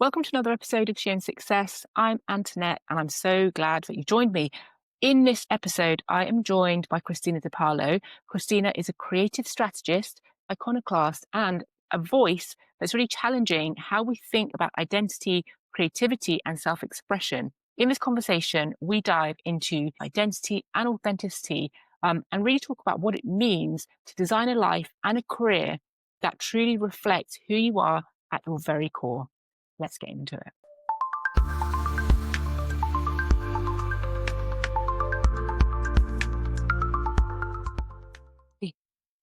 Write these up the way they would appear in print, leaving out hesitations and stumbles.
Welcome to another episode of She Owns Success. I'm Antoinette, and I'm so glad that you joined me. In this episode, I am joined by Kristina Dipalo. Kristina is a creative strategist, iconoclast, and a voice that's really challenging how we think about identity, creativity, and self-expression. In this conversation, we dive into identity and authenticity, and really talk about what it means to design a life and a career that truly reflects who you are at your very core. Let's get into it.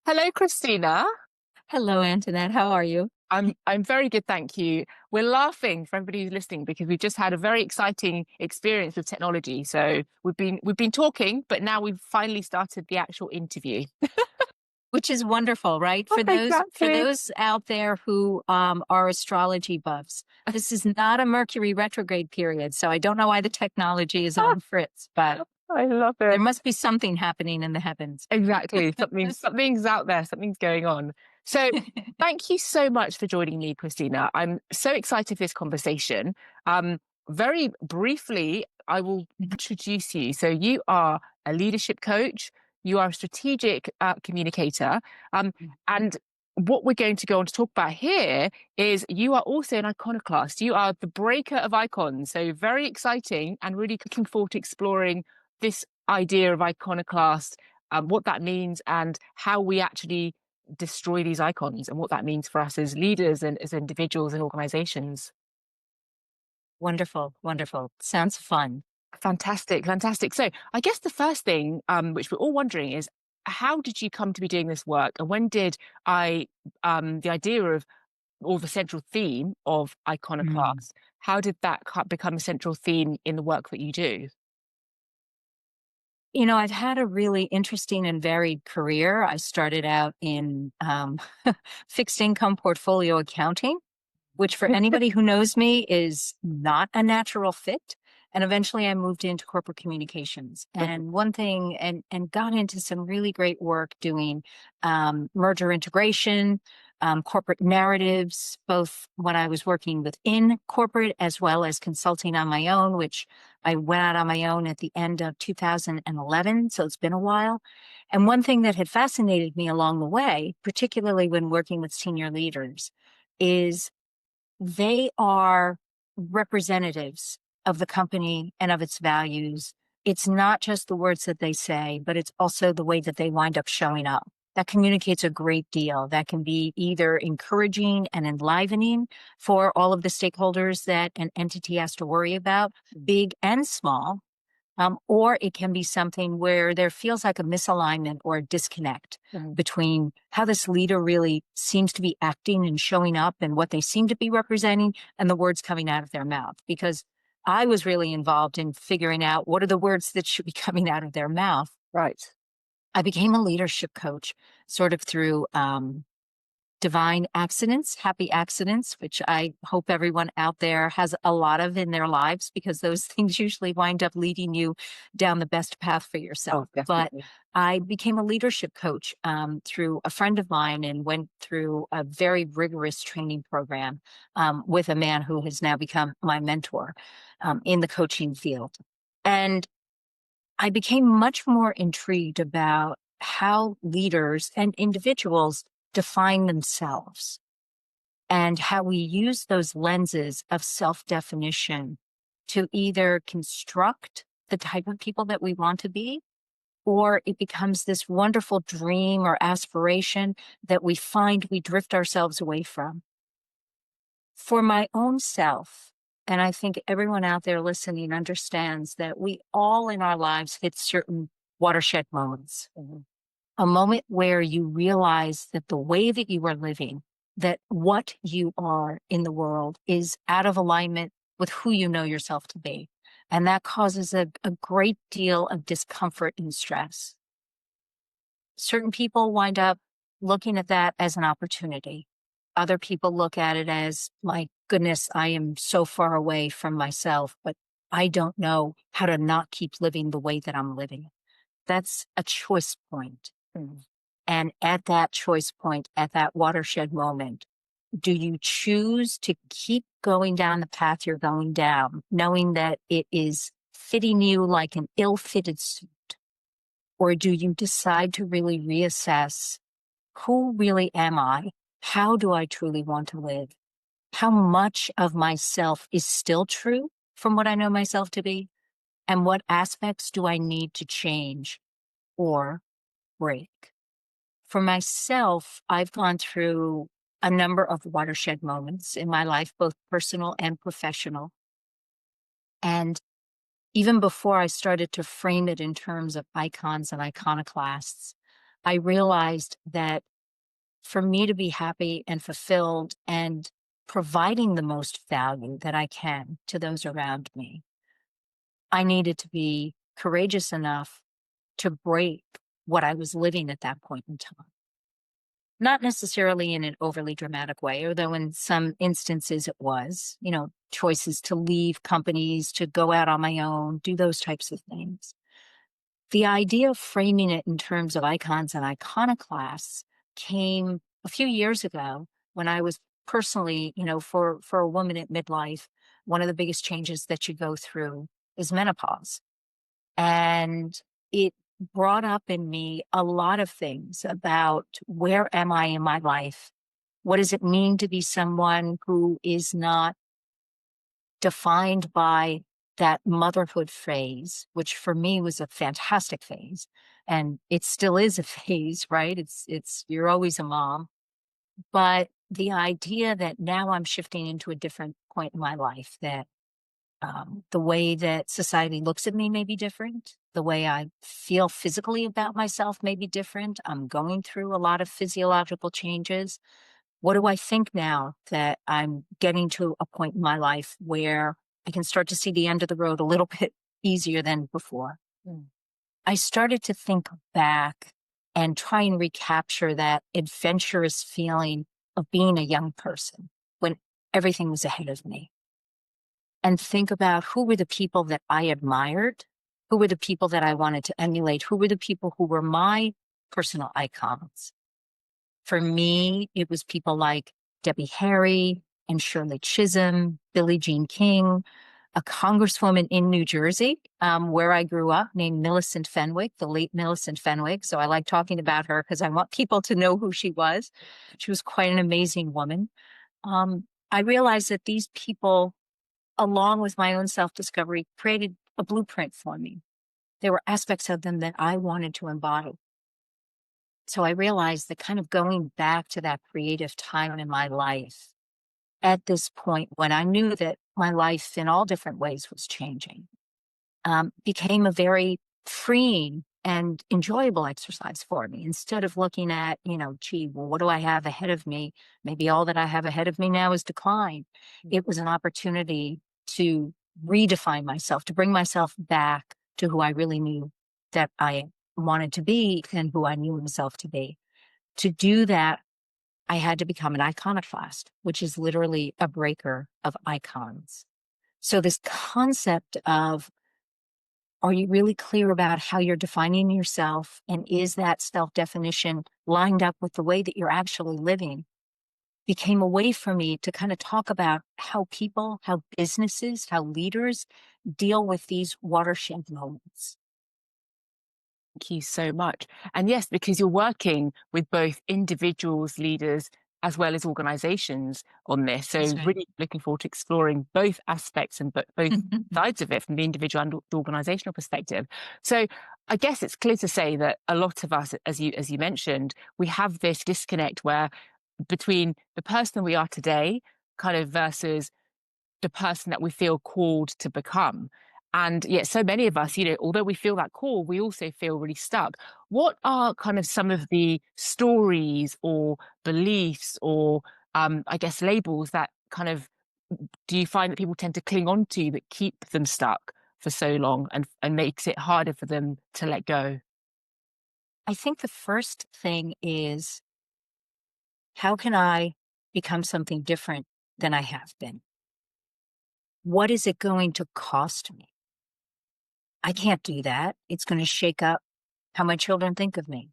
Hello, Kristina. Hello, Antoinette. How are you? I'm very good, thank you. We're laughing for everybody who's listening because we've just had a very exciting experience with technology. So we've been talking, but now we've finally started the actual interview. Which is wonderful, right? For those out there who are astrology buffs, this is not a Mercury retrograde period, so I don't know why the technology is on fritz, but I love it. There must be something happening in the heavens. Exactly. Something's out there. Something's going on. So thank you so much for joining me, Kristina. I'm so excited for this conversation. Very briefly, I will introduce you. So you are a leadership coach. You are a strategic communicator. And what we're going to go on to talk about here is you are also an iconoclast. You are the breaker of icons. So very exciting and really looking forward to exploring this idea of iconoclast, what that means and how we actually destroy these icons and what that means for us as leaders and as individuals and organizations. Wonderful. Sounds fun. Fantastic. So I guess the first thing, which we're all wondering is, how did you come to be doing this work? And when did the idea of, or the central theme of iconoclast, how did that become a central theme in the work that you do? You know, I've had a really interesting and varied career. I started out in fixed income portfolio accounting, which for anybody who knows me is not a natural fit. And eventually I moved into corporate communications and got into some really great work doing merger integration, corporate narratives, both when I was working within corporate as well as consulting on my own, which I went out on my own at the end of 2011. So it's been a while. And one thing that had fascinated me along the way, particularly when working with senior leaders, is they are representatives of the company and of its values. It's not just the words that they say, but it's also the way that they wind up showing up. That communicates a great deal. That can be either encouraging and enlivening for all of the stakeholders that an entity has to worry about, big and small, or it can be something where there feels like a misalignment or a disconnect between how this leader really seems to be acting and showing up and what they seem to be representing and the words coming out of their mouth. Because I was really involved in figuring out what are the words that should be coming out of their mouth. Right. I became a leadership coach sort of through divine accidents, happy accidents, which I hope everyone out there has a lot of in their lives, because those things usually wind up leading you down the best path for yourself. But I became a leadership coach through a friend of mine and went through a very rigorous training program with a man who has now become my mentor in the coaching field. And I became much more intrigued about how leaders and individuals define themselves and how we use those lenses of self-definition to either construct the type of people that we want to be, or it becomes this wonderful dream or aspiration that we find we drift ourselves away from. For my own self, and I think everyone out there listening understands that we all in our lives hit certain watershed moments. A moment where you realize that the way that you are living, that what you are in the world is out of alignment with who you know yourself to be. And that causes a great deal of discomfort and stress. Certain people wind up looking at that as an opportunity. Other people look at it as, my goodness, I am so far away from myself, but I don't know how to not keep living the way that I'm living. That's a choice point. And at that choice point, at that watershed moment, do you choose to keep going down the path you're going down, knowing that it is fitting you like an ill-fitted suit? Or do you decide to really reassess, who really am I? How do I truly want to live? How much of myself is still true from what I know myself to be? And what aspects do I need to change or break? For myself, I've gone through a number of watershed moments in my life, both personal and professional. And even before I started to frame it in terms of icons and iconoclasts, I realized that for me to be happy and fulfilled and providing the most value that I can to those around me, I needed to be courageous enough to break what I was living at that point in time. Not necessarily in an overly dramatic way, although in some instances it was, choices to leave companies, to go out on my own, do those types of things. The idea of framing it in terms of icons and iconoclasts came a few years ago when I was personally, for a woman at midlife, one of the biggest changes that you go through is menopause. And it brought up in me a lot of things about, where am I in my life? What does it mean to be someone who is not defined by that motherhood phase, which for me was a fantastic phase. And it still is a phase, right? You're always a mom. But the idea that now I'm shifting into a different point in my life, that the way that society looks at me may be different. The way I feel physically about myself may be different. I'm going through a lot of physiological changes. What do I think now that I'm getting to a point in my life where I can start to see the end of the road a little bit easier than before? I started to think back and try and recapture that adventurous feeling of being a young person when everything was ahead of me. And think about, who were the people that I admired? Who were the people that I wanted to emulate? Who were the people who were my personal icons? For me, it was people like Debbie Harry and Shirley Chisholm, Billie Jean King, a congresswoman in New Jersey, where I grew up, named Millicent Fenwick, the late Millicent Fenwick. So I like talking about her because I want people to know who she was. She was quite an amazing woman. I realized that these people, along with my own self-discovery, created a blueprint for me. There were aspects of them that I wanted to embody. So I realized that kind of going back to that creative time in my life, at this point when I knew that my life in all different ways was changing, became a very freeing and enjoyable exercise for me. Instead of looking at, gee, well, what do I have ahead of me? Maybe all that I have ahead of me now is decline. It was an opportunity to redefine myself, to bring myself back to who I really knew that I wanted to be and who I knew myself to be. To do that, I had to become an iconoclast, which is literally a breaker of icons. So this concept of, are you really clear about how you're defining yourself? And is that self-definition lined up with the way that you're actually living? Became a way for me to kind of talk about how people, how businesses, how leaders deal with these watershed moments. Thank you so much. And yes, because you're working with both individuals, leaders, as well as organizations on this. So That's right. really looking forward to exploring both aspects and both sides of it, from the individual and the organizational perspective. So I guess it's clear to say that a lot of us, as you mentioned, we have this disconnect where between the person we are today kind of versus the person that we feel called to become. And yet so many of us, although we feel that call, we also feel really stuck. What are kind of some of the stories or beliefs or I guess labels that kind of, do you find that people tend to cling on to that keep them stuck for so long and makes it harder for them to let go? I think the first thing is, how can I become something different than I have been? What is it going to cost me? I can't do that. It's going to shake up how my children think of me.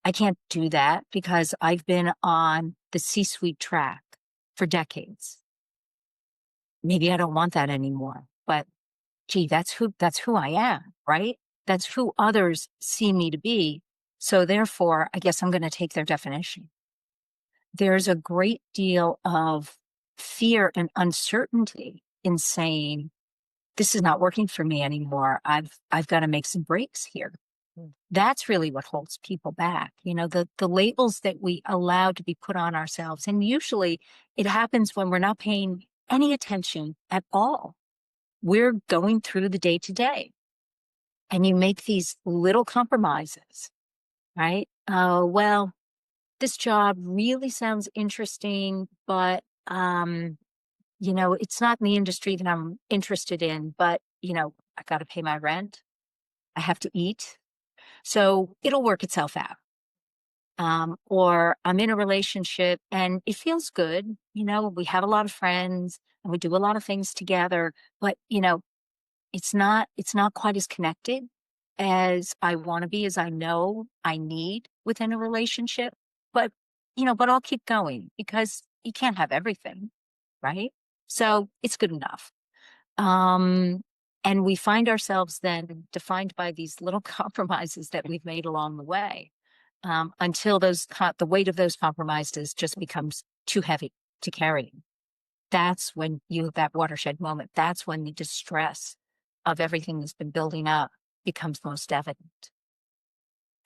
I can't do that because I've been on the C-suite track. for decades. Maybe I don't want that anymore, but gee, that's who I am, right? That's who others see me to be. So therefore, I guess I'm going to take their definition. There's a great deal of fear and uncertainty in saying, this is not working for me anymore. I've got to make some breaks here. That's really what holds people back. The labels that we allow to be put on ourselves. And usually it happens when we're not paying any attention at all. We're going through the day to day, and you make these little compromises, right? Well, this job really sounds interesting, but, it's not in the industry that I'm interested in, but, I got to pay my rent. I have to eat. So it'll work itself out. Or I'm in a relationship and it feels good. We have a lot of friends and we do a lot of things together, but, it's not quite as connected as I want to be, as I know I need within a relationship. But, but I'll keep going because you can't have everything, right? So it's good enough. And we find ourselves then defined by these little compromises that we've made along the way, until the weight of those compromises just becomes too heavy to carry. That's when you have that watershed moment. That's when the distress of everything that's been building up becomes most evident.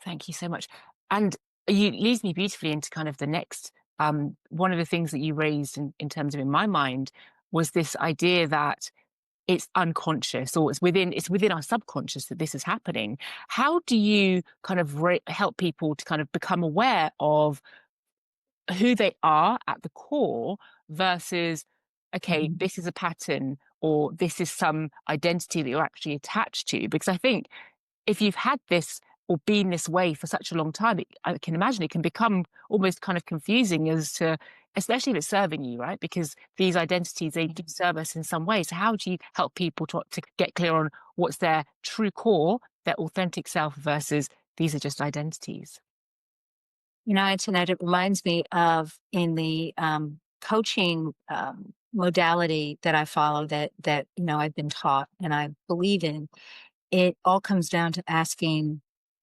Thank you so much. And you leads me beautifully into kind of the next, one of the things that you raised in terms of in my mind was this idea that it's unconscious, or it's within our subconscious that this is happening. How do you kind of help people to kind of become aware of who they are at the core versus, okay, this is a pattern or this is some identity that you're actually attached to? Because I think if you've had this or been this way for such a long time, I can imagine it can become almost kind of confusing as to, especially if it's serving you, right? Because these identities, they do serve us in some way. So how do you help people to get clear on what's their true core, their authentic self versus these are just identities? Antoinette, it reminds me of in the coaching modality that I follow that I've been taught and I believe in. It all comes down to asking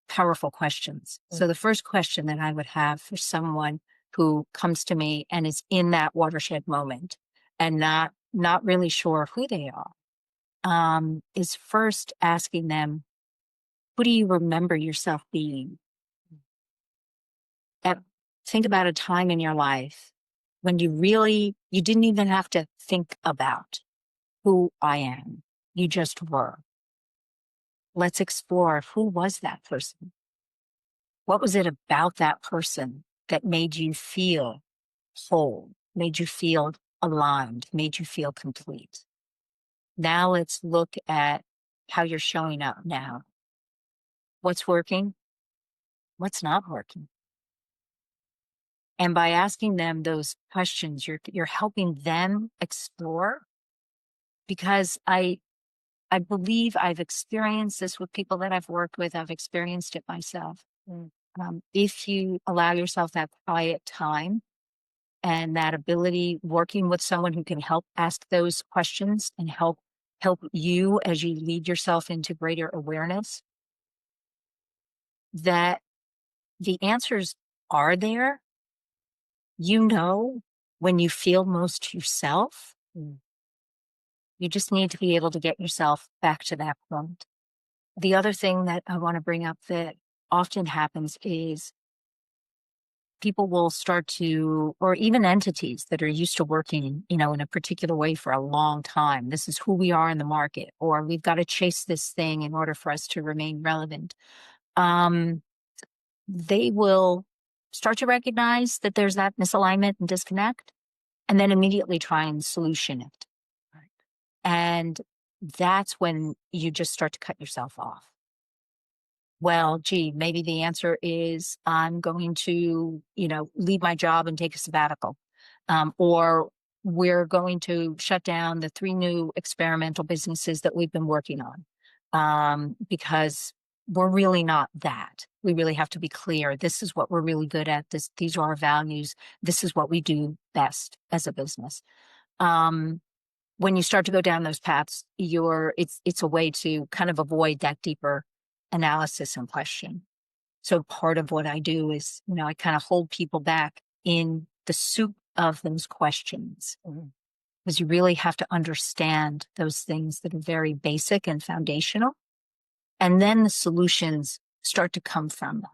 powerful questions. So the first question that I would have for someone who comes to me and is in that watershed moment and not really sure who they are, is first asking them, who do you remember yourself being? Think about a time in your life when you didn't even have to think about who I am. You just were. Let's explore, who was that person? What was it about that person that made you feel whole, made you feel aligned, made you feel complete? Now let's look at how you're showing up now. What's working? What's not working? And by asking them those questions, you're helping them explore, because I believe I've experienced this with people that I've worked with. I've experienced it myself. If you allow yourself that quiet time and that ability, working with someone who can help ask those questions and help you as you lead yourself into greater awareness, that the answers are there. When you feel most yourself, you just need to be able to get yourself back to that point. The other thing that I want to bring up that often happens is people will start to, or even entities that are used to working, in a particular way for a long time. This is who we are in the market, or we've got to chase this thing in order for us to remain relevant. They will start to recognize that there's that misalignment and disconnect, and then immediately try and solution it. Right. And that's when you just start to cut yourself off. Well, gee, maybe the answer is I'm going to, leave my job and take a sabbatical. Or we're going to shut down the 3 new experimental businesses that we've been working on, because we're really not that. We really have to be clear. This is what we're really good at. These are our values. This is what we do best as a business. When you start to go down those paths, it's a way to kind of avoid that deeper analysis and question. So part of what I do is, I kind of hold people back in the soup of those questions, because you really have to understand those things that are very basic and foundational. And then the solutions start to come from them.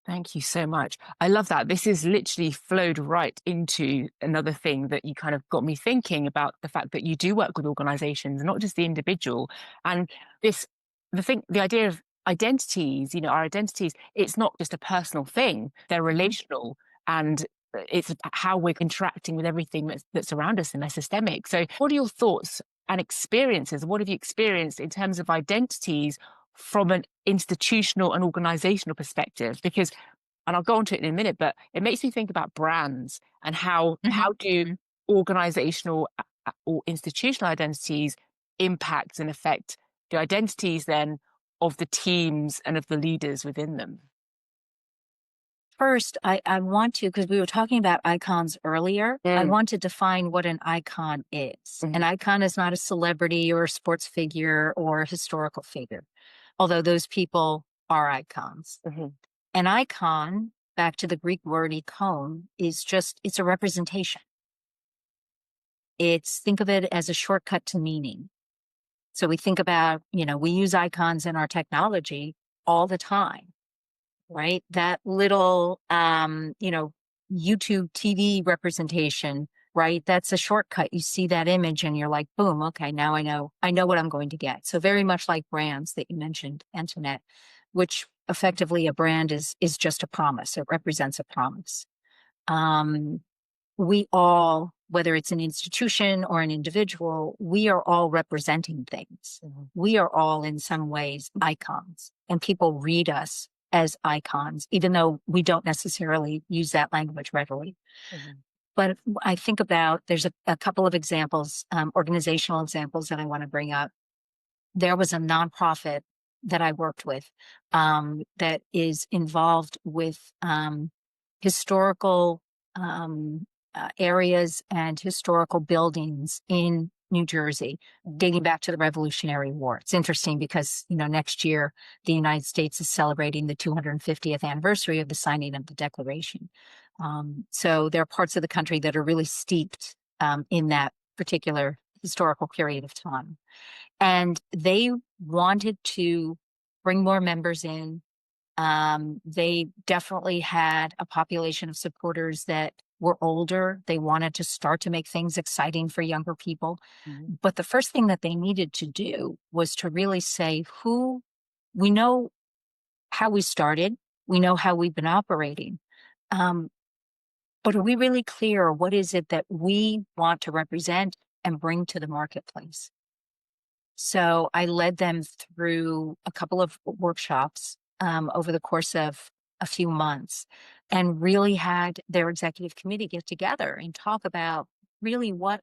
Thank you so much. I love that. This is literally flowed right into another thing that you kind of got me thinking about, the fact that you do work with organizations, not just the individual. And the idea of identities, our identities, it's not just a personal thing, they're relational, and it's how we're interacting with everything that's around us, and they're systemic. So what are your thoughts and experiences? What have you experienced in terms of identities from an institutional and organizational perspective? Because, and I'll go on to it in a minute, but it makes me think about brands and how do organizational or institutional identities impact and affect the identities then of the teams and of the leaders within them? First, I want to, because we were talking about icons earlier, I want to define what an icon is. An icon is not a celebrity or a sports figure or a historical figure, although those people are icons. An icon, back to the Greek word ikon, it's a representation. Think of it as a shortcut to meaning. So we think about, we use icons in our technology all the time, right? That little, YouTube TV representation, right? That's a shortcut. You see that image and you're like, boom, okay, now I know what I'm going to get. So very much like brands that you mentioned, Antoinette, which effectively a brand is just a promise. It represents a promise. We all, whether it's an institution or an individual, we are all representing things. We are all in some ways icons, and people read us as icons, even though we don't necessarily use that language readily. But I think there's a couple of examples, organizational examples that I want to bring up. There was a nonprofit that I worked with that is involved with historical areas and historical buildings in New Jersey, dating back to the Revolutionary War. It's interesting because, next year, the United States is celebrating the 250th anniversary of the signing of the Declaration. So there are parts of the country that are really steeped in that particular historical period of time. And they wanted to bring more members in. They definitely had a population of supporters that were older. They wanted to start to make things exciting for younger people. But the first thing that they needed to do was to really say, we know how we started, we know how we've been operating. But are we really clear? What is it that we want to represent and bring to the marketplace? So I led them through a couple of workshops over the course of a few months, and really had their executive committee get together and talk about really what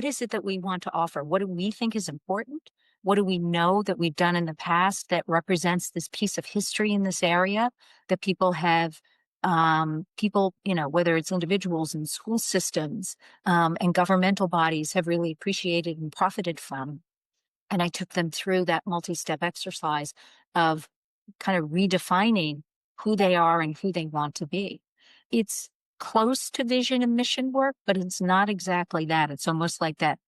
is it that we want to offer? What do we think is important? What do we know that we've done in the past that represents this piece of history in this area that people have, whether it's individuals and school systems and governmental bodies have really appreciated and profited from? And I took them through that multi-step exercise of kind of redefining who they are and who they want to be. It's close to vision and mission work, but it's not exactly that. It's almost like that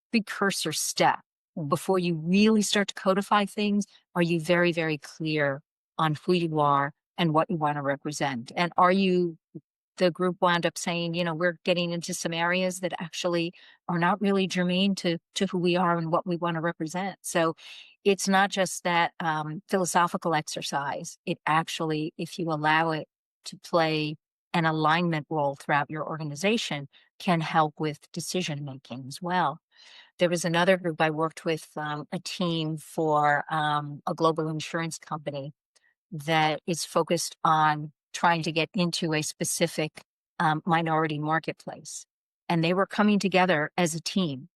precursor step. Before you really start to codify things, are you very, very clear on who you are and what you want to represent? And the group wound up saying, we're getting into some areas that actually are not really germane to who we are and what we want to represent. So it's not just that philosophical exercise. It actually, if you allow it to play an alignment role throughout your organization, can help with decision making as well. There was another group I worked with, a team for a global insurance company that is focused on trying to get into a specific minority marketplace. And they were coming together as a team.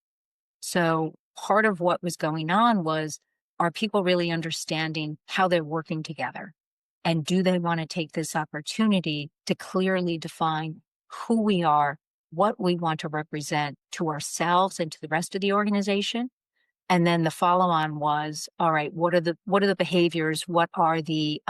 So part of what was going on was are people really understanding how they're working together? And do they want to take this opportunity to clearly define who we are, what we want to represent to ourselves and to the rest of the organization? And then the follow-on was, all right, what are the behaviors? What are the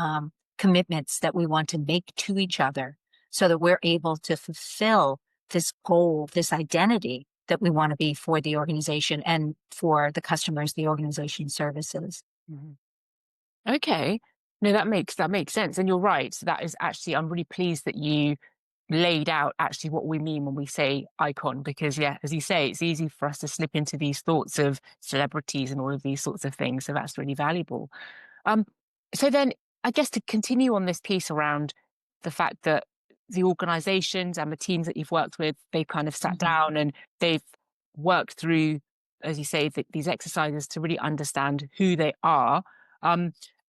commitments that we want to make to each other so that we're able to fulfill this goal, this identity that we want to be for the organization and for the customers the organization services. Mm-hmm. Okay. No, that makes sense. And you're right. So that is actually, I'm really pleased that you laid out actually what we mean when we say icon, because yeah, as you say, it's easy for us to slip into these thoughts of celebrities and all of these sorts of things. So that's really valuable. Um, so then I guess to continue on this piece around the fact that the organizations and the teams that you've worked with, they've kind of sat down and they've worked through, as you say, these exercises to really understand who they are.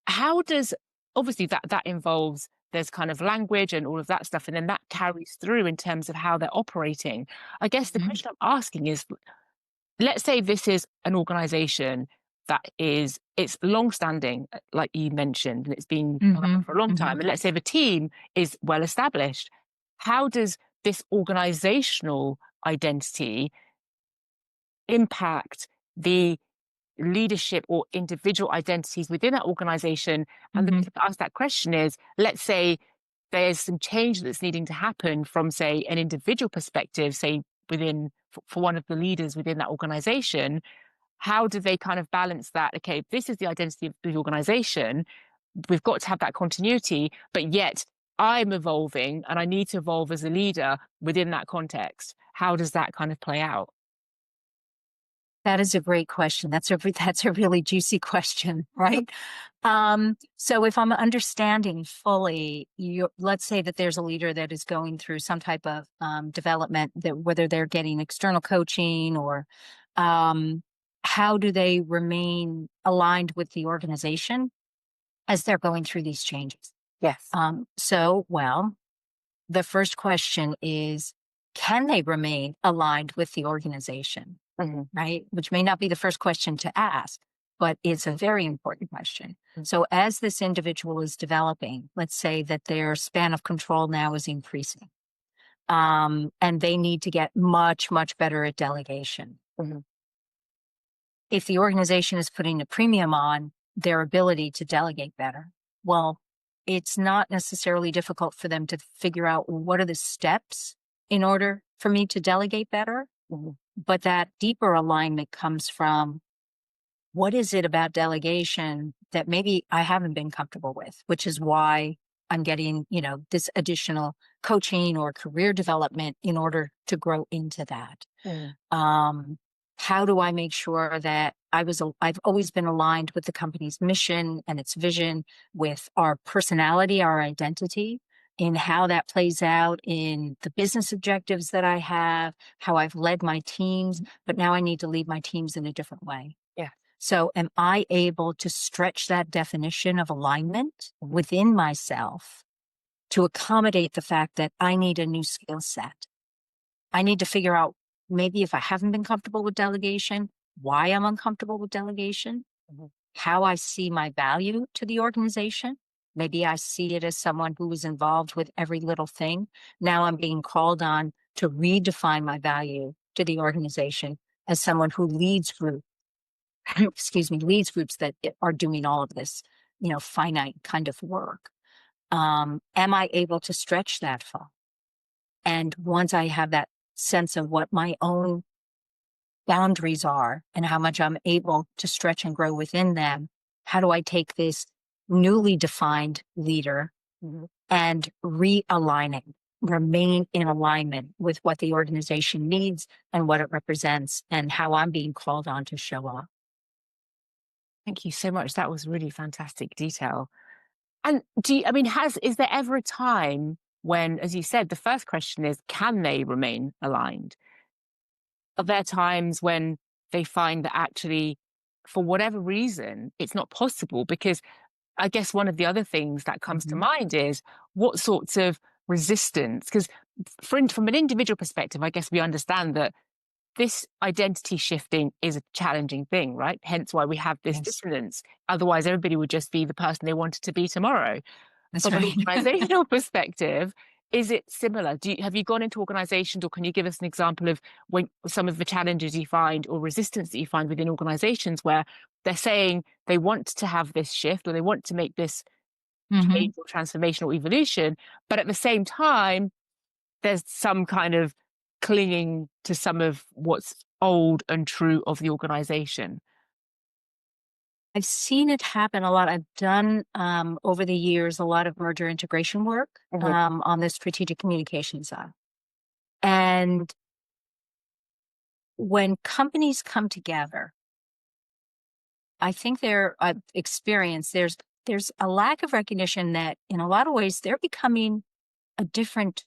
How does, obviously that involves, there's kind of language and all of that stuff, and then that carries through in terms of how they're operating. I guess the question I'm asking is, let's say this is an organization that it's long-standing, like you mentioned, and it's been around for a long time. And let's say the team is well established. How does this organizational identity impact the leadership or individual identities within that organization? And the reason to ask that question is, let's say there's some change that's needing to happen from, say, an individual perspective, say within for one of the leaders within that organization. How do they kind of balance that? Okay, this is the identity of the organization. We've got to have that continuity, but yet I'm evolving and I need to evolve as a leader within that context. How does that kind of play out? That is a great question. That's a really juicy question, right? So if I'm understanding fully, let's say that there's a leader that is going through some type of development, that whether they're getting external coaching or how do they remain aligned with the organization as they're going through these changes? Yes. Well, the first question is, can they remain aligned with the organization? Right? Which may not be the first question to ask, but it's a very important question. So as this individual is developing, let's say that their span of control now is increasing, and they need to get much, much better at delegation. If the organization is putting a premium on their ability to delegate better, well, it's not necessarily difficult for them to figure out what are the steps in order for me to delegate better. But that deeper alignment comes from, what is it about delegation that maybe I haven't been comfortable with, which is why I'm getting, this additional coaching or career development in order to grow into that. How do I make sure that I've always been aligned with the company's mission and its vision, with our personality, our identity, in how that plays out in the business objectives that I have, how I've led my teams, but now I need to lead my teams in a different way. Yeah. So am I able to stretch that definition of alignment within myself to accommodate the fact that I need a new skill set? I need to figure out, maybe if I haven't been comfortable with delegation, why I'm uncomfortable with delegation, how I see my value to the organization. Maybe I see it as someone who was involved with every little thing. Now I'm being called on to redefine my value to the organization as someone who leads groups that are doing all of this, finite kind of work. Am I able to stretch that far? And once I have that sense of what my own boundaries are and how much I'm able to stretch and grow within them, how do I take this newly defined leader and realigning, remain in alignment with what the organization needs and what it represents and how I'm being called on to show up? Thank you so much. That was really fantastic detail. And is there ever a time when, as you said, the first question is, can they remain aligned? Are there times when they find that actually, for whatever reason, it's not possible? Because I guess one of the other things that comes to mind is, what sorts of resistance? Because from an individual perspective, I guess we understand that this identity shifting is a challenging thing, right? Hence why we have this dissonance. Otherwise, everybody would just be the person they wanted to be tomorrow. That's From an right. organizational perspective, is it similar? Have you gone into organizations, or can you give us an example of when some of the challenges you find or resistance that you find within organizations where they're saying they want to have this shift or they want to make this change or transformation or evolution, but at the same time, there's some kind of clinging to some of what's old and true of the organization? I've seen it happen a lot. I've done over the years a lot of merger integration work on the strategic communication side. And when companies come together, I think I've experienced there's a lack of recognition that in a lot of ways they're becoming a different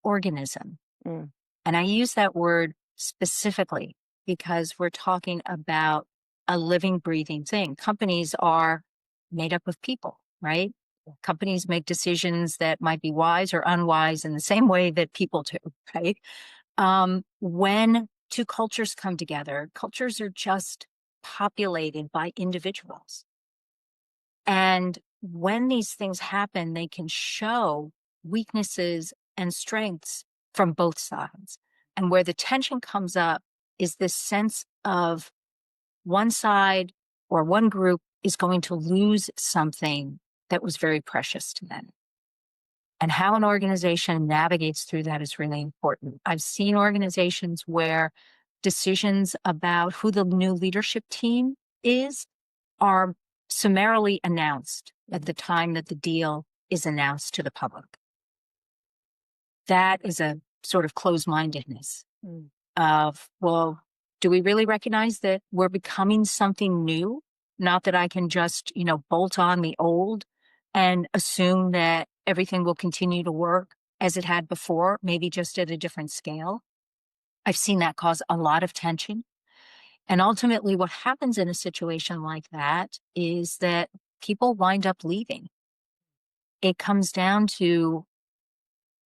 organism. And I use that word specifically because we're talking about a living, breathing thing. Companies are made up of people, right? Companies make decisions that might be wise or unwise in the same way that people do, right? When two cultures come together, cultures are just populated by individuals. And when these things happen, they can show weaknesses and strengths from both sides. And where the tension comes up is this sense of one side or one group is going to lose something that was very precious to them. And how an organization navigates through that is really important. I've seen organizations where decisions about who the new leadership team is are summarily announced at the time that the deal is announced to the public. That is a sort of closed-mindedness of, well, do we really recognize that we're becoming something new? Not that I can just, bolt on the old and assume that everything will continue to work as it had before, maybe just at a different scale. I've seen that cause a lot of tension. And ultimately, what happens in a situation like that is that people wind up leaving. It comes down to,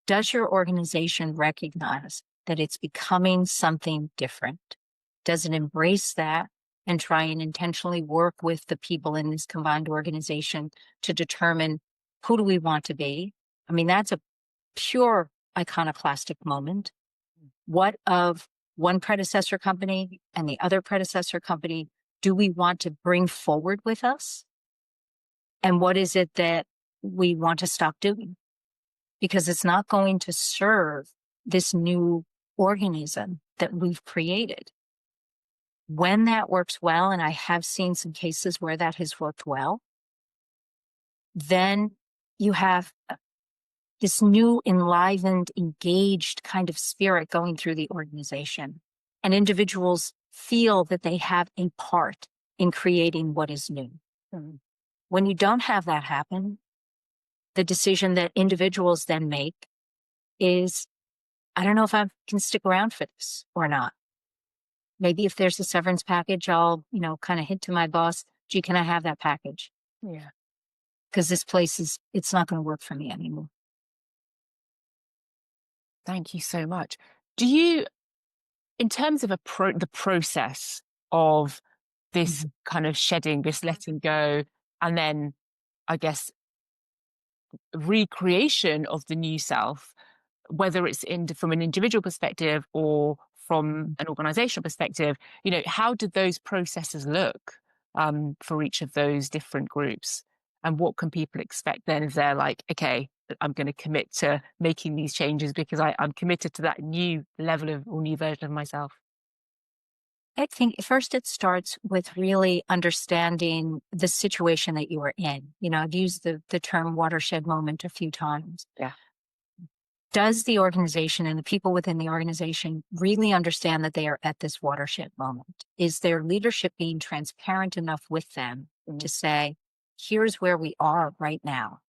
does your organization recognize that it's becoming something different? Does it embrace that and try and intentionally work with the people in this combined organization to determine who do we want to be? I mean, that's a pure iconoclastic moment. What of one predecessor company and the other predecessor company do we want to bring forward with us? And what is it that we want to stop doing? Because it's not going to serve this new organism that we've created. When that works well, and I have seen some cases where that has worked well, then you have this new, enlivened, engaged kind of spirit going through the organization. And individuals feel that they have a part in creating what is new. When you don't have that happen, the decision that individuals then make is, I don't know if I can stick around for this or not. Maybe if there's a severance package, I'll, kind of hint to my boss, gee, can I have that package? Yeah. Because this place it's not going to work for me anymore. Thank you so much. Do you, in terms of the process of this kind of shedding, this letting go, and then I guess recreation of the new self, whether it's from an individual perspective or from an organizational perspective, how did those processes look for each of those different groups? And what can people expect then if they're like, okay, I'm going to commit to making these changes because I'm committed to that new level of or new version of myself? I think first it starts with really understanding the situation that you are in. I've used the term watershed moment a few times. Yeah. Does the organization and the people within the organization really understand that they are at this watershed moment? Is their leadership being transparent enough with them to say, here's where we are right now?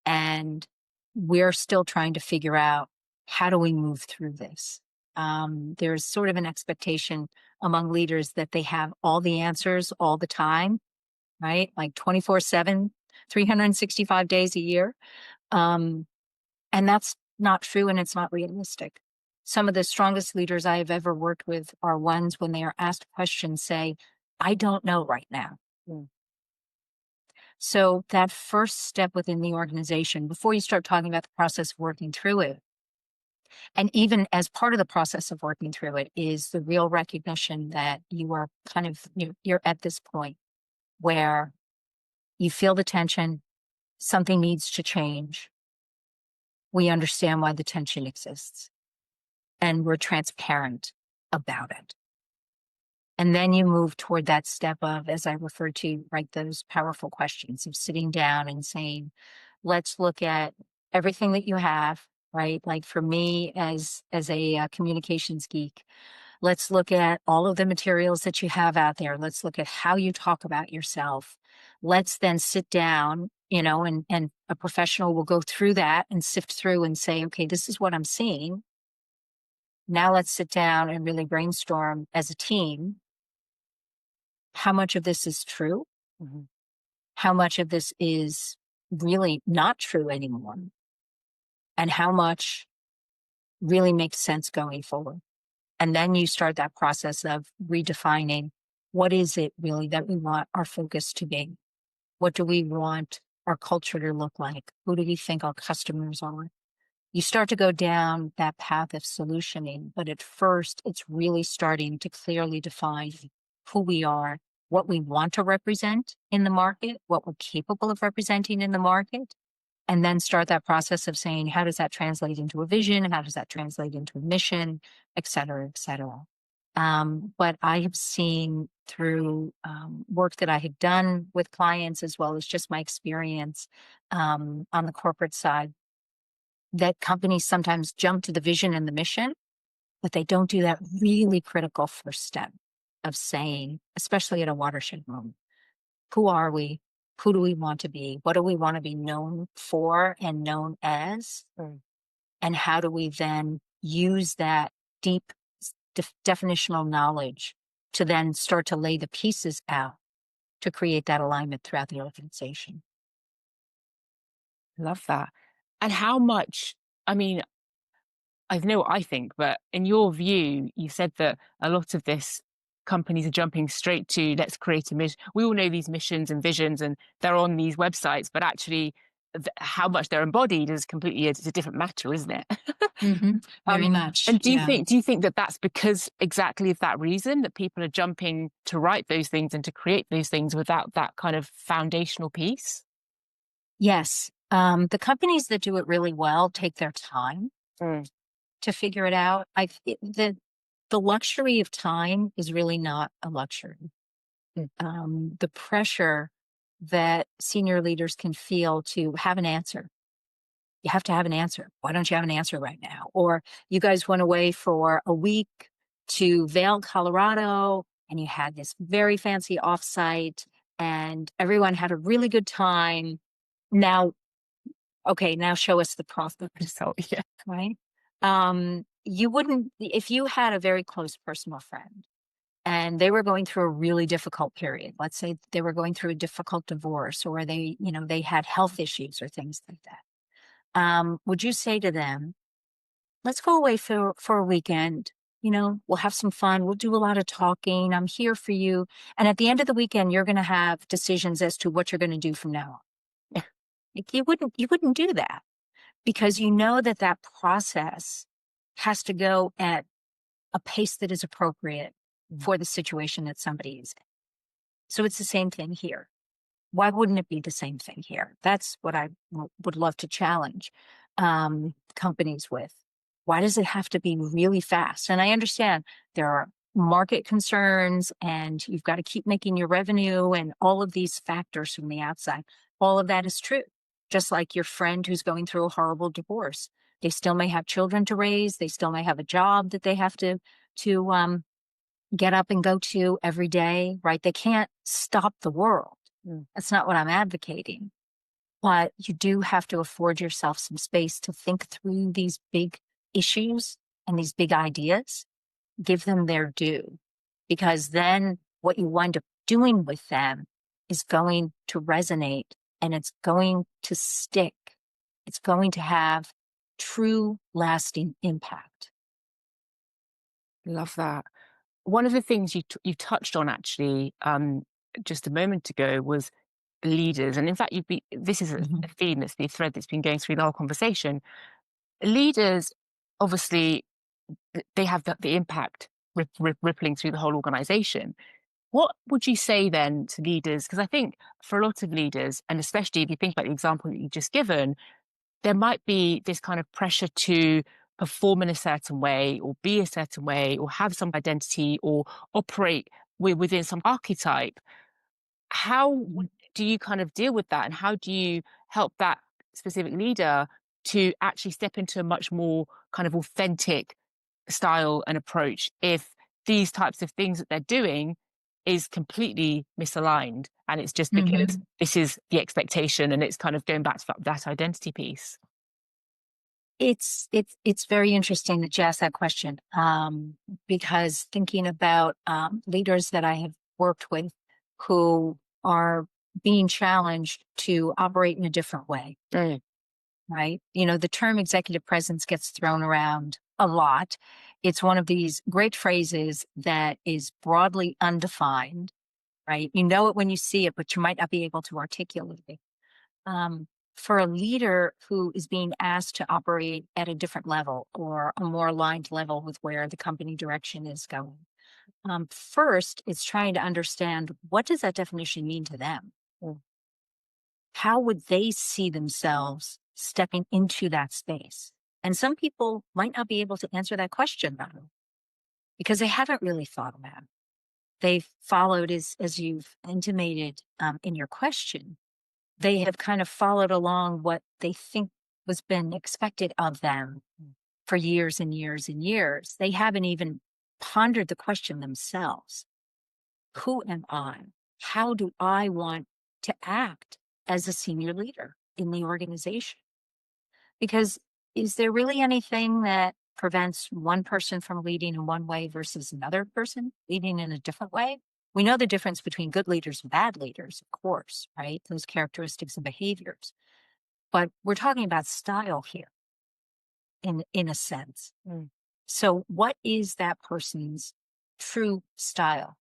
And we're still trying to figure out, how do we move through this? There's sort of an expectation among leaders that they have all the answers all the time, right? Like 24/7, 365 days a year. And that's not true and it's not realistic. Some of the strongest leaders I have ever worked with are ones when they are asked questions say, I don't know right now. Mm. So that first step within the organization, before you start talking about the process of working through it, and even as part of the process of working through it, is the real recognition that you are kind of, you're at this point where you feel the tension, something needs to change. We understand why the tension exists, and we're transparent about it. And then you move toward that step of, as I referred to, right, those powerful questions of sitting down and saying, let's look at everything that you have, right? Like for me as a communications geek, let's look at all of the materials that you have out there. Let's look at how you talk about yourself. Let's then sit down, and a professional will go through that and sift through and say, okay, this is what I'm seeing. Now let's sit down and really brainstorm as a team. How much of this is true? Mm-hmm. How much of this is really not true anymore? And how much really makes sense going forward? And then you start that process of redefining, what is it really that we want our focus to be? What do we want our culture to look like? Who do we think our customers are? You start to go down that path of solutioning, but at first it's really starting to clearly define who we are, what we want to represent in the market, what we're capable of representing in the market, and then start that process of saying, how does that translate into a vision? How does that translate into a mission, et cetera, et cetera. But I have seen through work that I have done with clients, as well as just my experience on the corporate side, that companies sometimes jump to the vision and the mission, but they don't do that really critical first step of saying, especially at a watershed moment, who are we? Who do we want to be? What do we want to be known for and known as? Mm. And how do we then use that deep definitional knowledge to then start to lay the pieces out to create that alignment throughout the organization? Love that. And how much, I mean, I know what I think, but in your view, you said that a lot of this companies are jumping straight to let's create a mission. We all know these missions and visions and they're on these websites, but actually how much they're embodied is completely, it's a different matter, isn't it? Mm-hmm. um, Very much. and Yeah. do you think that that's because exactly of that reason that people are jumping to write those things and to create those things without that kind of foundational piece? Yes. The companies that do it really well take their time Mm. to figure it out. The luxury of time is really not a luxury. The pressure that senior leaders can feel to have an answer. You have to have an answer. Why don't you have an answer right now? Or you guys went away for a week to Vail, Colorado, and you had this very fancy offsite and everyone had a really good time. Now, okay, now show us the profit, So, yeah. right? You wouldn't, if you had a very close personal friend and they were going through a really difficult period, let's say they were going through a difficult divorce, or they had health issues or things like that. Would you say to them, let's go away for a weekend? We'll have some fun. We'll do a lot of talking. I'm here for you. And at the end of the weekend, you're going to have decisions as to what you're going to do from now on. Like, you wouldn't do that, because you know that process has to go at a pace that is appropriate for the situation that somebody is in. So it's the same thing here. Why wouldn't it be the same thing here? That's what I would love to challenge companies with. Why does it have to be really fast? And I understand there are market concerns and you've got to keep making your revenue and all of these factors from the outside. All of that is true. Just like your friend who's going through a horrible divorce. They still may have children to raise. They still may have a job that they have to get up and go to every day, right? They can't stop the world. That's not what I'm advocating. But you do have to afford yourself some space to think through these big issues and these big ideas, give them their due, because then what you wind up doing with them is going to resonate and it's going to stick. It's going to have true lasting impact. Love that. One of the things you touched on actually just a moment ago was leaders, and in fact, this is Mhm. a theme that's been a thread that's been going through the whole conversation. Leaders, obviously, they have the impact rippling through the whole organization. What would you say then to leaders? Because I think for a lot of leaders, and especially if you think about the example that you just given, there might be this kind of pressure to perform in a certain way or be a certain way or have some identity or operate within some archetype. How Mhm. do you kind of deal with that? And how do you help that specific leader to actually step into a much more kind of authentic style and approach if these types of things that they're doing is completely misaligned and it's just because Mhm. this is the expectation and it's kind of going back to that identity piece? It's very interesting that you asked that question, because thinking about leaders that I have worked with who are being challenged to operate in a different way, Mm, right? You know, the term executive presence gets thrown around a lot. It's one of these great phrases that is broadly undefined, right? You know it when you see it, but you might not be able to articulate it. um, for a leader who is being asked to operate at a different level or a more aligned level with where the company direction is going. First, it's trying to understand, what does that definition mean to them? mm, How would they see themselves stepping into that space? And some people might not be able to answer that question though, because they haven't really thought about it. They've followed, as you've intimated in your question, they have kind of followed along what they think was been expected of them for years and years and years. They haven't even pondered the question themselves. Who am I? How do I want to act as a senior leader in the organization? Because is there really anything that prevents one person from leading in one way versus another person leading in a different way? We know the difference between good leaders and bad leaders, of course, right? Those characteristics and behaviors. But we're talking about style here in a sense. mm. So what is that person's true style?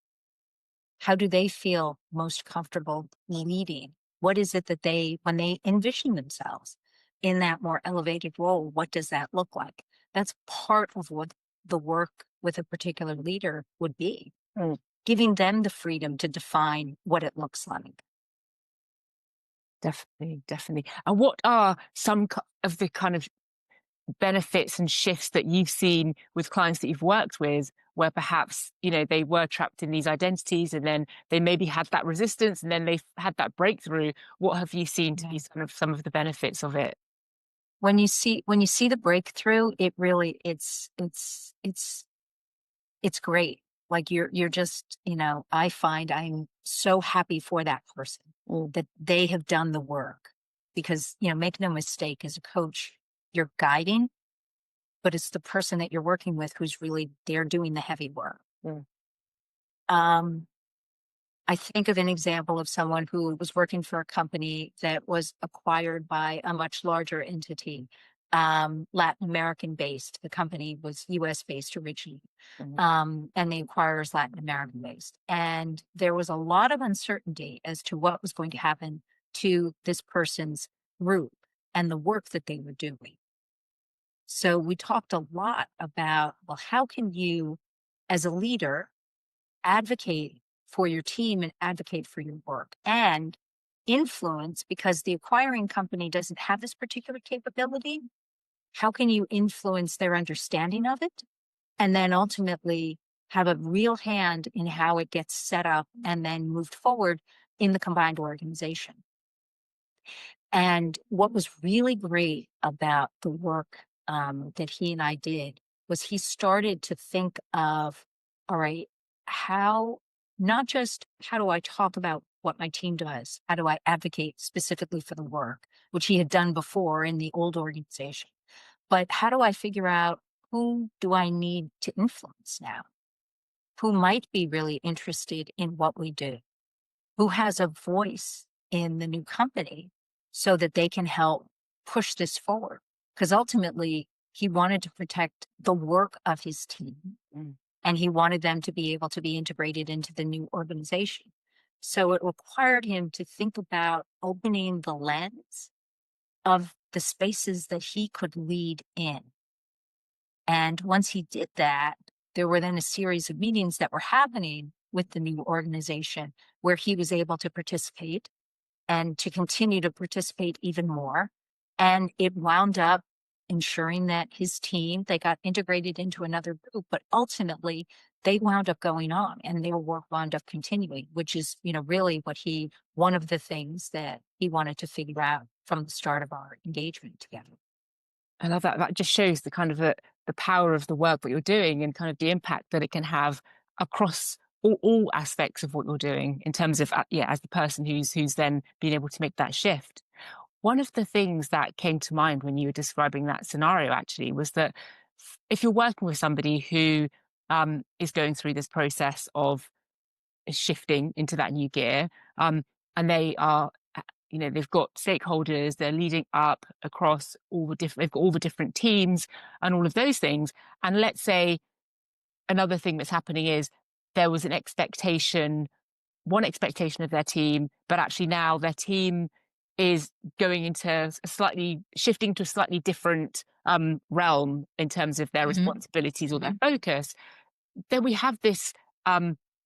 How do they feel most comfortable leading? What is it that when they envision themselves in that more elevated role, what does that look like? That's part of what the work with a particular leader would be, Mm. giving them the freedom to define what it looks like. Definitely, definitely. And what are some of the kind of benefits and shifts that you've seen with clients that you've worked with, where perhaps, they were trapped in these identities and then they maybe had that resistance and then they've had that breakthrough? What have you seen to be Yeah. kind of some of the benefits of it? When you see the breakthrough, it really it's great. Like you're just, I find I'm so happy for that person Mm, that they have done the work, because, make no mistake, as a coach, you're guiding, but it's the person that you're working with who's really they're doing the heavy work. mm, Um, I think of an example of someone who was working for a company that was acquired by a much larger entity, Latin American based. The company was US based originally, mm, and the acquirer is Latin American based. And there was a lot of uncertainty as to what was going to happen to this person's group and the work that they were doing. So we talked a lot about, well, how can you, as a leader, advocate for your team and advocate for your work and influence, because the acquiring company doesn't have this particular capability. How can you influence their understanding of it? And then ultimately have a real hand in how it gets set up and then moved forward in the combined organization. And what was really great about the work that he and I did was he started to think of, all right, how, not just how do I talk about what my team does? How do I advocate specifically for the work, which he had done before in the old organization? But how do I figure out, who do I need to influence now? Who might be really interested in what we do? Who has a voice in the new company so that they can help push this forward? Because ultimately, he wanted to protect the work of his team, mm. and he wanted them to be able to be integrated into the new organization. So it required him to think about opening the lens of the spaces that he could lead in. And once he did that, there were then a series of meetings that were happening with the new organization where he was able to participate and to continue to participate even more. And it wound up ensuring that his team, they got integrated into another group, but ultimately they wound up going on and their work wound up continuing, which is, really one of the things that he wanted to figure out from the start of our engagement together. I love that. That just shows the kind of the power of the work that you're doing and kind of the impact that it can have across all aspects of what you're doing in terms of as the person who's then being able to make that shift. One of the things that came to mind when you were describing that scenario actually was that if you're working with somebody who is going through this process of shifting into that new gear, and they are they've got stakeholders, they're leading up across all the different, they've got all the different teams and all of those things. And let's say another thing that's happening is there was one expectation of their team, but actually now their team is going into shifting to a slightly different realm in terms of their Mhm, responsibilities or their mhm, focus. Then we have this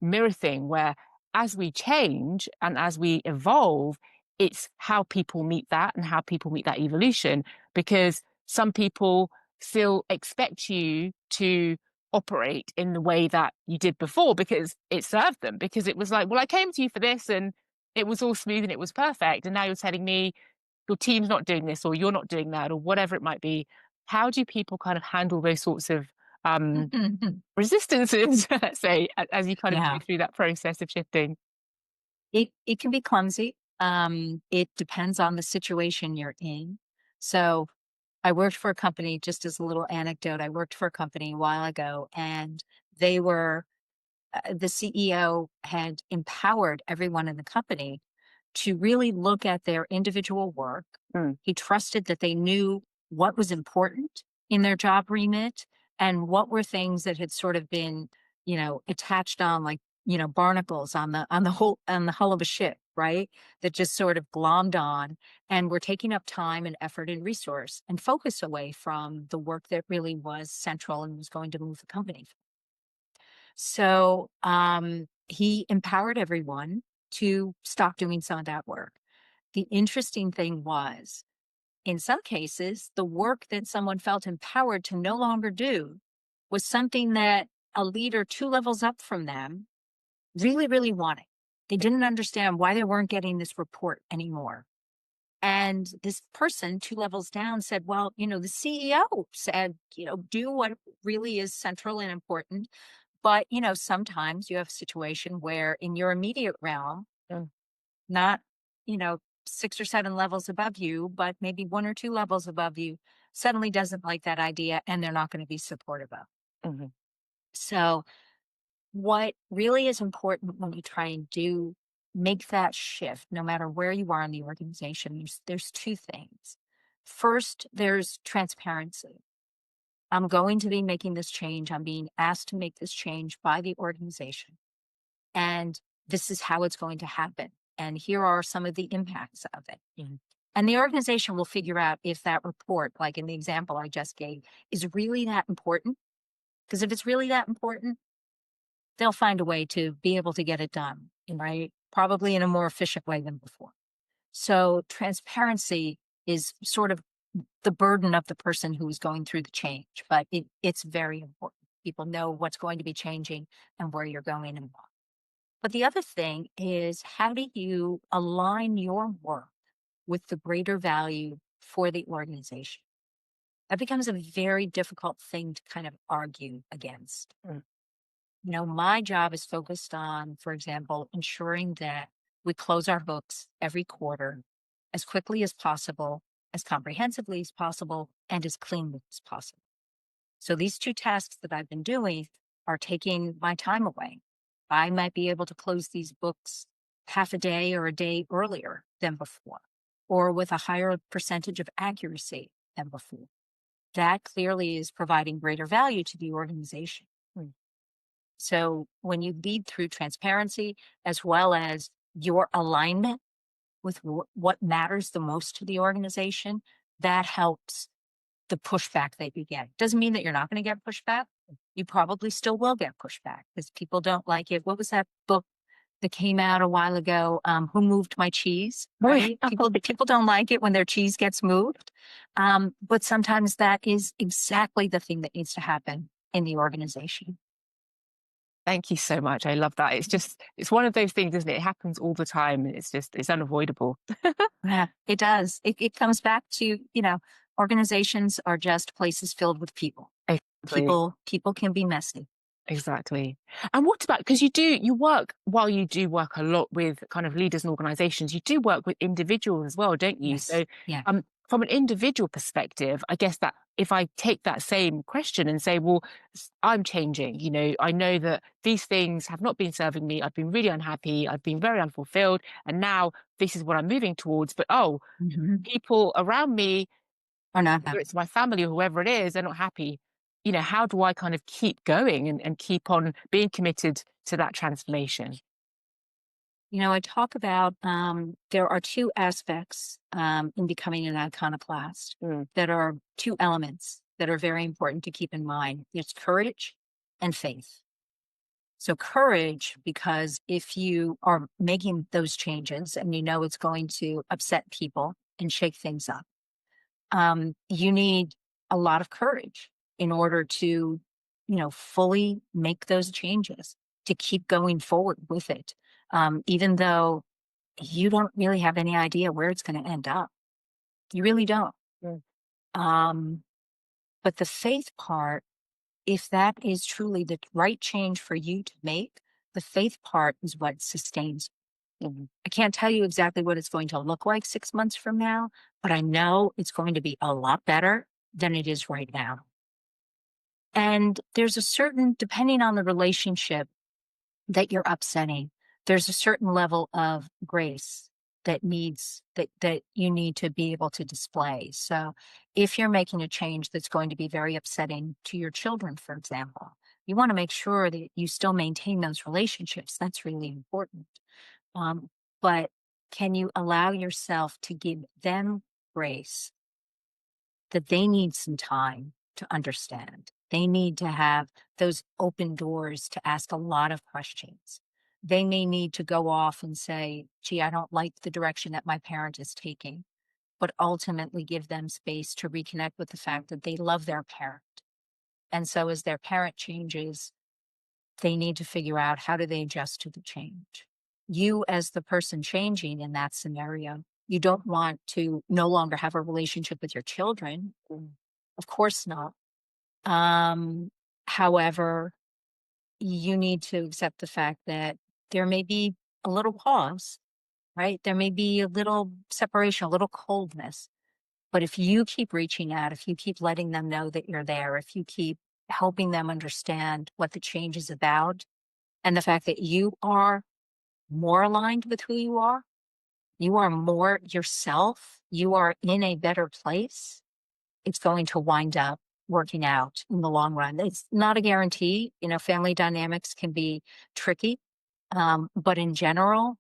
mirror thing where as we change and as we evolve, it's how people meet that and how people meet that evolution. Because some people still expect you to operate in the way that you did before because it served them, because it was like, well, I came to you for this and it was all smooth and it was perfect. And now you're telling me your team's not doing this or you're not doing that or whatever it might be. How do people kind of handle those sorts of um, mhm. resistances, let's say, as you kind of go Yeah. through that process of shifting? It can be clumsy. It depends on the situation you're in. So I worked for a company, just as a little anecdote, I worked for a company a while ago, and they were the CEO had empowered everyone in the company to really look at their individual work. Mm, He trusted that they knew what was important in their job remit and what were things that had sort of been, attached on like, barnacles on the hull of a ship, right? That just sort of glommed on and were taking up time and effort and resource and focus away from the work that really was central and was going to move the company. So he empowered everyone to stop doing some of that work. The interesting thing was, in some cases, the work that someone felt empowered to no longer do was something that a leader 2 levels up from them really, really wanted. They didn't understand why they weren't getting this report anymore. And this person 2 levels down said, well, the CEO said, do what really is central and important. But, sometimes you have a situation where in your immediate realm, mm, not, 6 or 7 levels above you, but maybe 1 or 2 levels above you, suddenly doesn't like that idea and they're not going to be supportive of. mhm, So, what really is important when you try and make that shift, no matter where you are in the organization, there's 2 things. First, there's transparency. I'm going to be making this change. I'm being asked to make this change by the organization. And this is how it's going to happen. And here are some of the impacts of it. mhm, And the organization will figure out if that report, like in the example I just gave, is really that important. Because if it's really that important, they'll find a way to be able to get it done, right? Probably in a more efficient way than before. So transparency is sort of the burden of the person who is going through the change, but it's very important. People know what's going to be changing and where you're going and why. But the other thing is, how do you align your work with the greater value for the organization? That becomes a very difficult thing to kind of argue against. mm, My job is focused on, for example, ensuring that we close our books every quarter as quickly as possible, as comprehensively as possible, and as cleanly as possible. So these 2 tasks that I've been doing are taking my time away. I might be able to close these books half a day or a day earlier than before, or with a higher percentage of accuracy than before. That clearly is providing greater value to the organization. mm. So when you lead through transparency as well as your alignment with what matters the most to the organization, that helps the pushback that you get. Doesn't mean that you're not going to get pushback. You probably still will get pushback because people don't like it. What was that book that came out a while ago? Who Moved My Cheese? Oh, yeah. Right? People don't like it when their cheese gets moved. But sometimes that is exactly the thing that needs to happen in the organization. Thank you so much. I love that. It's just, it's one of those things, isn't it? It happens all the time. It's unavoidable. Yeah, it does. It comes back to, organizations are just places filled with people. Exactly. People can be messy. Exactly. And what about, because you work, while you do work a lot with kind of leaders and organizations, you do work with individuals as well, don't you? Yes. So, Yeah. from an individual perspective, I guess that if I take that same question and say, well, I'm changing, I know that these things have not been serving me. I've been really unhappy. I've been very unfulfilled. And now this is what I'm moving towards. But oh, Mhm. people around me, Or not whether happy. it's my family or whoever it is, they're not happy. How do I kind of keep going and keep on being committed to that transformation? I talk about there are two aspects in becoming an iconoclast Mm, that are two elements that are very important to keep in mind. It's courage and faith. So courage, because if you are making those changes and you know it's going to upset people and shake things up, you need a lot of courage in order to, fully make those changes, to keep going forward with it. Even though you don't really have any idea where it's going to end up. You really don't. mm, Um, but the faith part, if that is truly the right change for you to make, the faith part is what sustains. mhm. I can't tell you exactly what it's going to look like 6 months from now, but I know it's going to be a lot better than it is right now. And there's a certain, depending on the relationship that you're upsetting, there's a certain level of grace that you need to be able to display. So if you're making a change that's going to be very upsetting to your children, for example, you want to make sure that you still maintain those relationships. That's really important. Um, but can you allow yourself to give them grace that they need some time to understand? They need to have those open doors to ask a lot of questions. They may need to go off and say, gee, I don't like the direction that my parent is taking, but ultimately give them space to reconnect with the fact that they love their parent. And so as their parent changes, they need to figure out how do they adjust to the change. You, as the person changing in that scenario, you don't want to no longer have a relationship with your children. Of course not. Um, However, you need to accept the fact that there may be a little pause, right? There may be a little separation, a little coldness. But if you keep reaching out, if you keep letting them know that you're there, if you keep helping them understand what the change is about, and the fact that you are more aligned with who you are more yourself, you are in a better place, it's going to wind up working out in the long run. It's not a guarantee. Family dynamics can be tricky. But in general,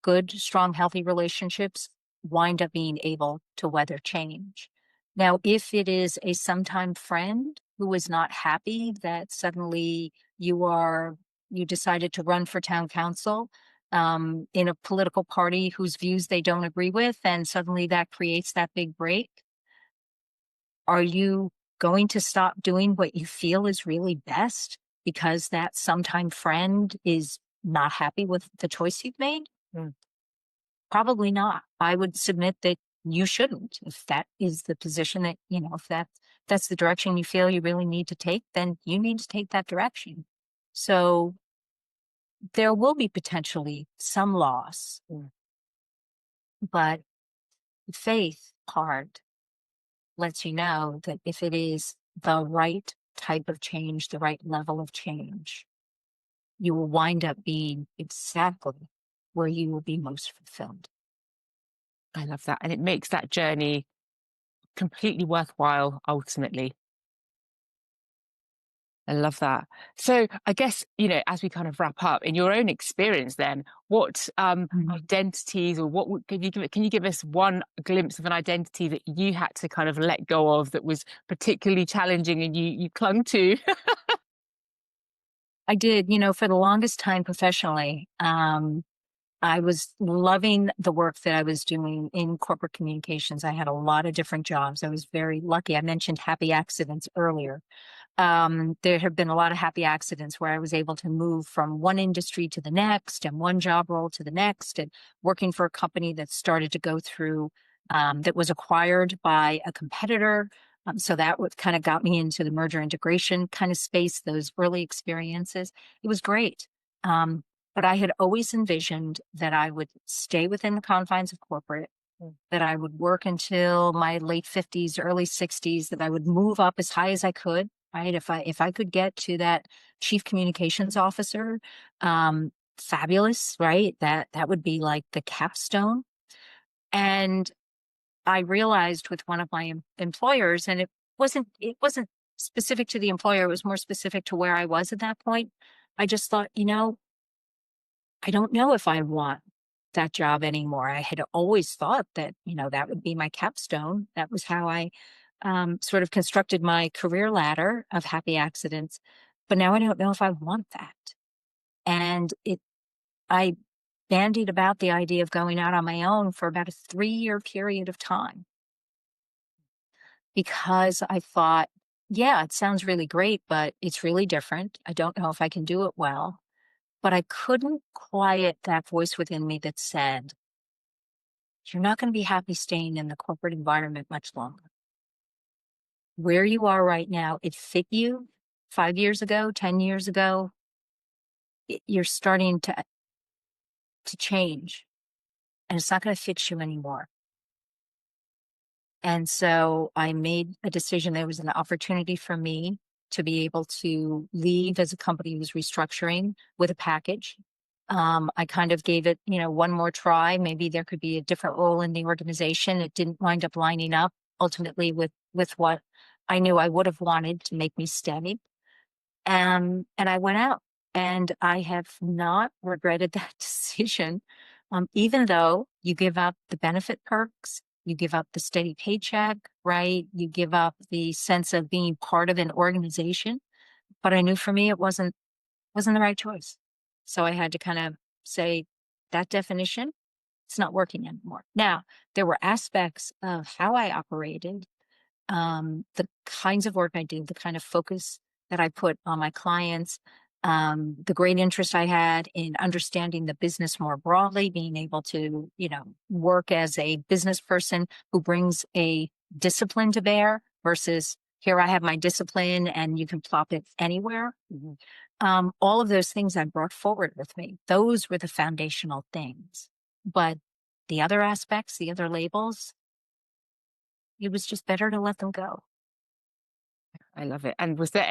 good, strong, healthy relationships wind up being able to weather change. Now, if it is a sometime friend who is not happy that suddenly you decided to run for town council in a political party whose views they don't agree with, and suddenly that creates that big break, are you going to stop doing what you feel is really best because that sometime friend is not happy with the choice you've made? Mm. Probably not. I would submit that you shouldn't. If that is the position that, if that's the direction you feel you really need to take, then you need to take that direction. So there will be potentially some loss, Mm. but the faith part lets you know that if it is the right type of change, the right level of change, you will wind up being exactly where you will be most fulfilled. I love that. And it makes that journey completely worthwhile ultimately. I love that. So I guess, as we kind of wrap up, in your own experience then, what Mhm. identities, or can you give us one glimpse of an identity that you had to kind of let go of that was particularly challenging and you clung to? I did, for the longest time professionally. I was loving the work that I was doing in corporate communications. I had a lot of different jobs. I was very lucky. I mentioned happy accidents earlier. There have been a lot of happy accidents where I was able to move from one industry to the next and one job role to the next, and working for a company that started to go through, that was acquired by a competitor. So that kind of got me into the merger integration kind of space, those early experiences. It was great. Um, but I had always envisioned that I would stay within the confines of corporate, that I would work until my late 50s, early 60s, that I would move up as high as I could, right? If I could get to that chief communications officer, fabulous, right? That would be like the capstone. And I realized with one of my employers, and it wasn't specific to the employer, it was more specific to where I was at that point. I just thought, I don't know if I want that job anymore. I had always thought that, that would be my capstone. That was how I sort of constructed my career ladder of happy accidents. But now I don't know if I want that. And I bandied about the idea of going out on my own for about a 3-year period of time, because I thought, yeah, it sounds really great, but it's really different. I don't know if I can do it well. But I couldn't quiet that voice within me that said, you're not going to be happy staying in the corporate environment much longer. Where you are right now, it fit you 5 years ago, 10 years ago. You're starting to change, and it's not going to fit you anymore. And so I made a decision. There was an opportunity for me to be able to leave as a company was restructuring with a package. I kind of gave it, one more try. Maybe there could be a different role in the organization. It didn't wind up lining up ultimately with what I knew I would have wanted to make me stay. And I went out, and I have not regretted that decision. Even though you give up the benefit perks, you give up the steady paycheck, right? You give up the sense of being part of an organization. But I knew for me it wasn't the right choice. So I had to kind of say that definition, it's not working anymore. Now, there were aspects of how I operated, the kinds of work I did, the kind of focus that I put on my clients, the great interest I had in understanding the business more broadly, being able to, work as a business person who brings a discipline to bear versus here I have my discipline and you can plop it anywhere. All of those things I brought forward with me. Those were the foundational things. But the other aspects, the other labels, it was just better to let them go. I love it. And was there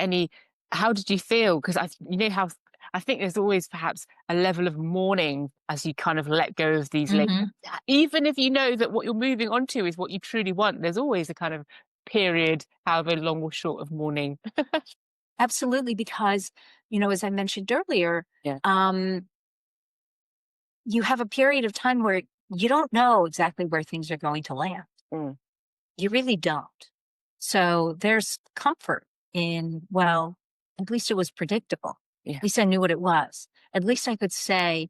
how did you feel? Because how I think there's always perhaps a level of mourning as you kind of let go of these labels. Mhm. Even if you know that what you're moving on to is what you truly want, there's always a kind of period, however long or short, of mourning. Absolutely, because, as I mentioned earlier, Yeah. you have a period of time where you don't know exactly where things are going to land. Mm, You really don't. So there's comfort in, well, at least it was predictable. yeah. At least I knew what it was. At least I could say,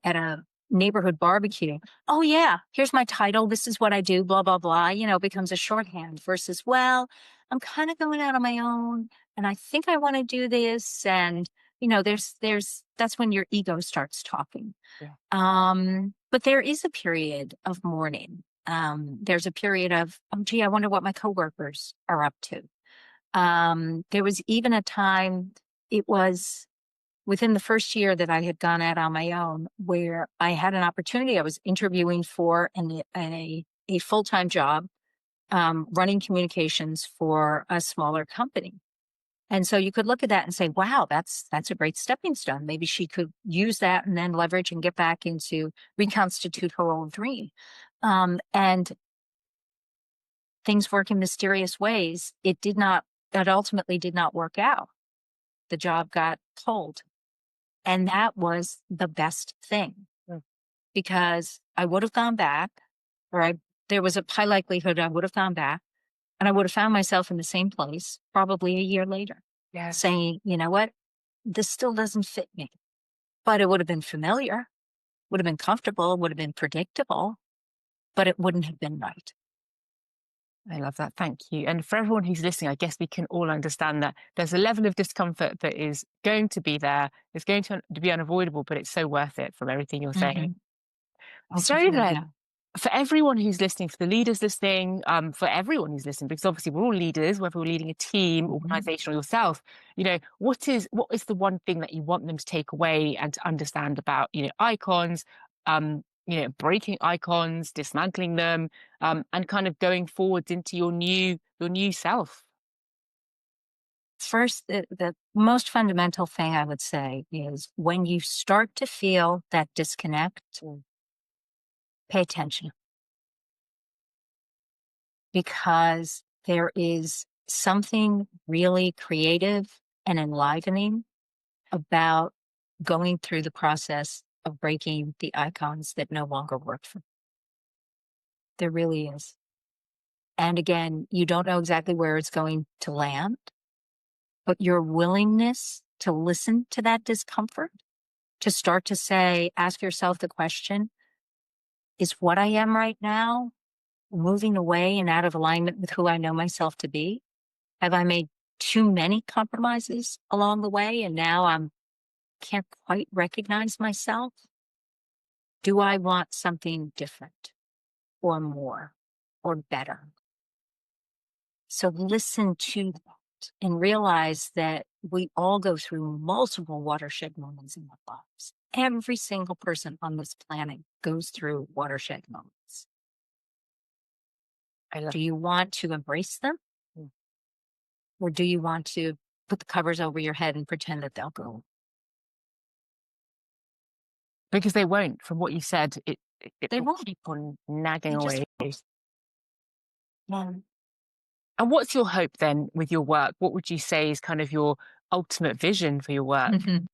at a neighborhood barbecue, oh, yeah, here's my title. This is what I do, blah, blah, blah, becomes a shorthand versus, well, I'm kind of going out on my own and I think I want to do this. And, that's when your ego starts talking. Yeah. But there is a period of mourning. There's a period of, oh, gee, I wonder what my coworkers are up to. There was even a time, it was within the first year that I had gone out on my own, where I had an opportunity. I was interviewing for a full-time job, running communications for a smaller company. And so you could look at that and say, wow, that's a great stepping stone. Maybe she could use that and then leverage and get back into reconstitute her old dream. And things work in mysterious ways. It ultimately did not work out. the job got pulled. And that was the best thing Mm. because I would have gone back, or there was a high likelihood I would have gone back, and I would have found myself in the same place probably a year later Yes. saying, you know what, this still doesn't fit me. But it would have been familiar, would have been comfortable, would have been predictable, but it wouldn't have been right. I love that. Thank you. And for everyone who's listening, I guess we can all understand that there's a level of discomfort that is going to be there. It's going to be unavoidable, but it's so worth it from everything you're saying. Mhm. So Ultimately, then, yeah. for everyone who's listening, for the leaders listening, for everyone who's listening, because obviously we're all leaders, whether we're leading a team, Mhm. organization, or yourself, what is the one thing that you want them to take away and to understand about, icons, breaking icons, dismantling them, and kind of going forwards into your new self? First, the most fundamental thing I would say is when you start to feel that disconnect, pay attention because there is something really creative and enlivening about going through the process of breaking the icons that no longer work for you. There really is. And again, you don't know exactly where it's going to land, but your willingness to listen to that discomfort, to start to say, ask yourself the question, is what I am right now moving away and out of alignment with who I know myself to be? Have I made too many compromises along the way and now I'm can't quite recognize myself? Do I want something different or more or better? So listen to that and realize that we all go through multiple watershed moments in our lives. Every single person on this planet goes through watershed moments. I love Do you want to embrace them? Mm. Or do you want to put the covers over your head and pretend that they'll go? Because they won't. From what you said, it They will won't. keep on nagging They just away. won't. Yeah. And what's your hope then with your work? What would you say is kind of your ultimate vision for your work? Mhm.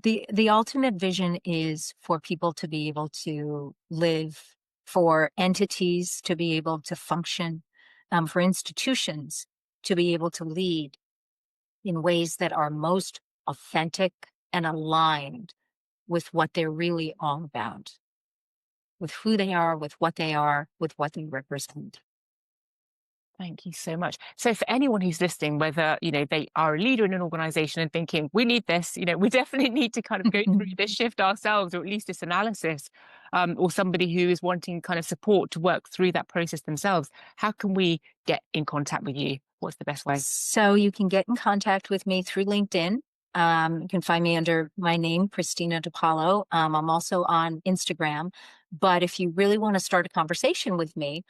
The ultimate vision is for people to be able to live, for entities to be able to function, for institutions to be able to lead in ways that are most authentic and aligned with what they're really all about, with who they are, with what they represent. Thank you so much. So for anyone who's listening, whether, they are a leader in an organization and thinking, we need this, we definitely need to kind of go through this shift ourselves, or at least this analysis, or somebody who is wanting kind of support to work through that process themselves, how can we get in contact with you? What's the best way? So you can get in contact with me through LinkedIn. You can find me under my name, Kristina Dipalo. I'm also on Instagram. But if you really want to start a conversation with me,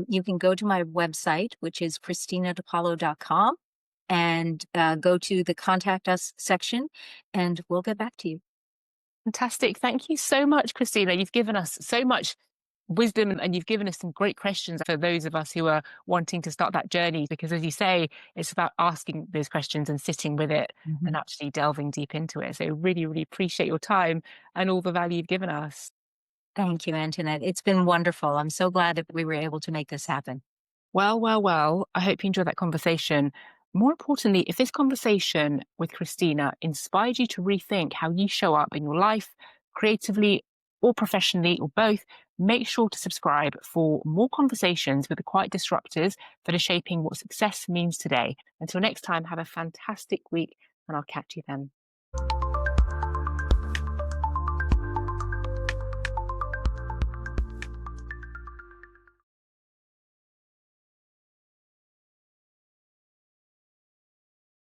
you can go to my website, which is kristinadipalo.com, and go to the contact us section, and we'll get back to you. Fantastic. Thank you so much, Christina. You've given us so much wisdom and you've given us some great questions for those of us who are wanting to start that journey. Because as you say, it's about asking those questions and sitting with it and Mhm. actually delving deep into it. So really, really appreciate your time and all the value you've given us. Thank you, Antoinette. It's been wonderful. I'm so glad that we were able to make this happen. Well, well, well, I hope you enjoyed that conversation. More importantly, if this conversation with Christina inspired you to rethink how you show up in your life, creatively or professionally or both, make sure to subscribe for more conversations with the quiet disruptors that are shaping what success means today. Until next time, have a fantastic week and I'll catch you then.